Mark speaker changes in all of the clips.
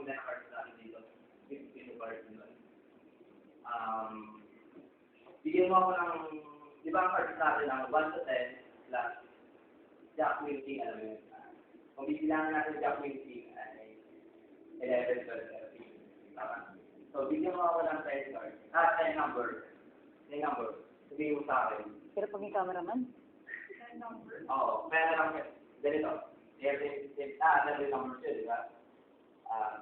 Speaker 1: na cards natin dito. 52 cards nila. Bigyan mo ako ng, di ba ang cards natin ang 1 to 10 plus Jack Queen King, alam mo yun. Kung bibilangan natin Jack Queen King ay 11, 12, 13. Tama. So, bigyan mo ako ng 10 cards. 10 number. 10 number. Sabihin mo sa akin.
Speaker 2: Pero pag may cameraman?
Speaker 1: 10 number? Oo. Kaya lang, ganito. Every number siya, di ba?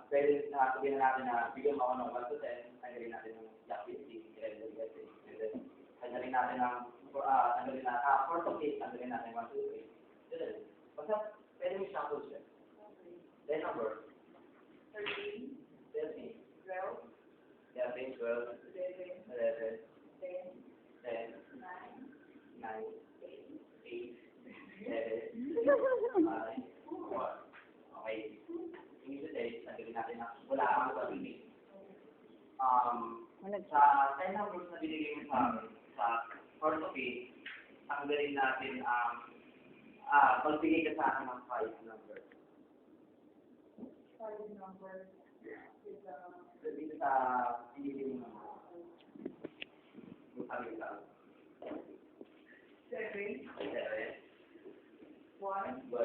Speaker 1: Pwede sabihin na natin na bigyan mo ako ng 1 to 10, tanggalin natin ng Jack Queen King, 11, 12, 13. Tanggalin natin ng 4 to 8, tanggalin natin 1 to 8. Ganun. Basta, pwede mo shuffle siya. 10 number. 13, 12, 12, 11, 10, 9, 8, 7, 5, 4. Okay. Yung isa day, sabihin natin na wala akong sabihin. Sa 10 numbers na binigay mo sa akin, sa fourth of it, tanggalin natin pagbigay ka sa akin ng 5 numbers. 5 numbers is dito sa pinili mo naman. Yung sabi ka. 7, 1, 2,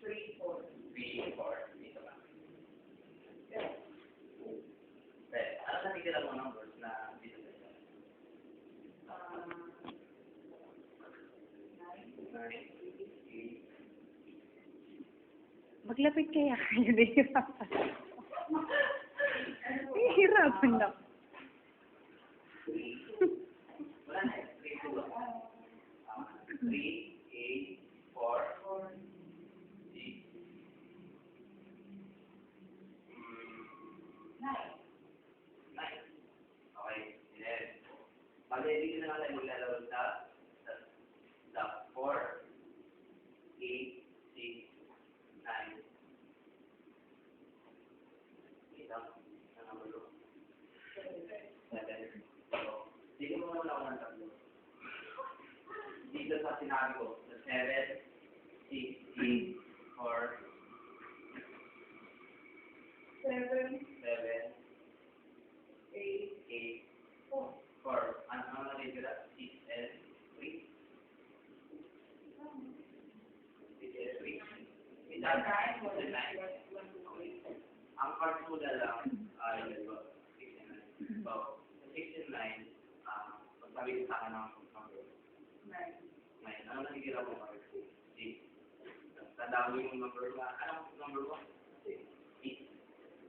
Speaker 1: 3, 4. 3, 4. Dito lang. Ano na tigil ang numbers na dito sa ito? 9, 8.
Speaker 2: Maglapit kaya kayo dito. Hihirapan lang.
Speaker 1: 3, 8, 4, 6, 9. Okay, yes. Bali, dito na natin maglalaro sa 4, 8, 6, 9. Ito, ang number 7. So, dito mo muna ako ng tatlo. Dito sa sinabi ko, 7, 6, 4, 7, 8, 4. Ano na dito na? 6 and 3. 6 and 3. Ito, 9. Ang cards mo na lang, yun ba? 6 and 9. So, 6 and 9, pagsabi ko sa akin ng number. 9. Ano nakikita mo ba? 8. Tandaan mo yung number mo. Anong number mo? 8.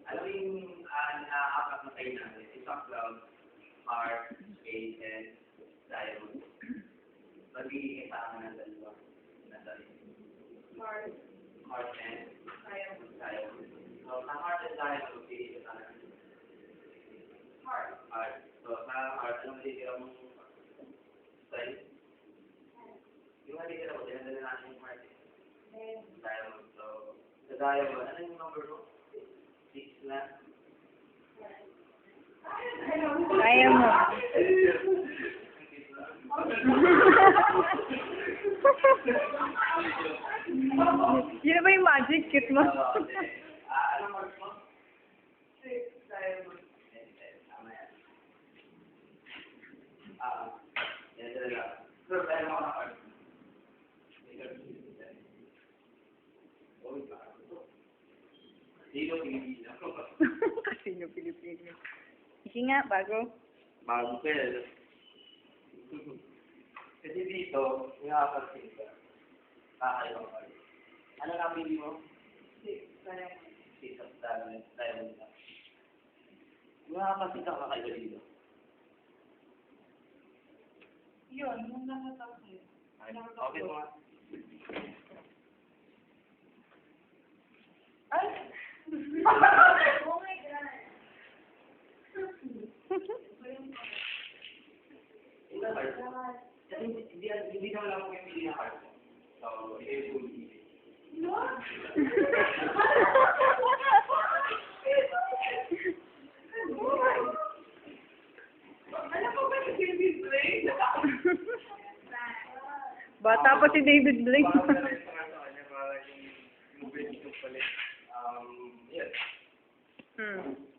Speaker 1: Alam mo yung apat na tayo natin. Isang cloud, heart, space, and diamond. Magbigay sa akin ng dalawa. Heart and diamond. So, sa heart and diamond, magbigay sa akin. Heart. So, sa heart, anong nakikita mo? Size? Yung nakikita mo, dinadala natin yung heart. Diamond. So, sa diamond, ano yung number mo? 6 na.
Speaker 2: Kaya mo. Yun ba yung magic kit mo?
Speaker 1: Anong mark mo? 6 diamond. Tama yan. Yan talaga. Sir, tayo mo ka ng card. Sino Pilipino?
Speaker 2: Kasino Pilipino. Sige nga, bago.
Speaker 1: Bago pa yan. Kasi dito, nakakasin ka. Kakaiba ka. Ano napili mo? 6 of diamond. Nakakasin ka kakaiba dito.
Speaker 3: Yun, yung nakatapos.
Speaker 1: Okay mo nga.
Speaker 3: Ay! Oh my God!
Speaker 1: Ito ba? Kasi hindi naman ako yung pili na card. So, ito yung puli.
Speaker 3: No? Alam mo ba si David Blake?
Speaker 2: Bata pa si David Blake.
Speaker 1: Yes.
Speaker 2: Hmm.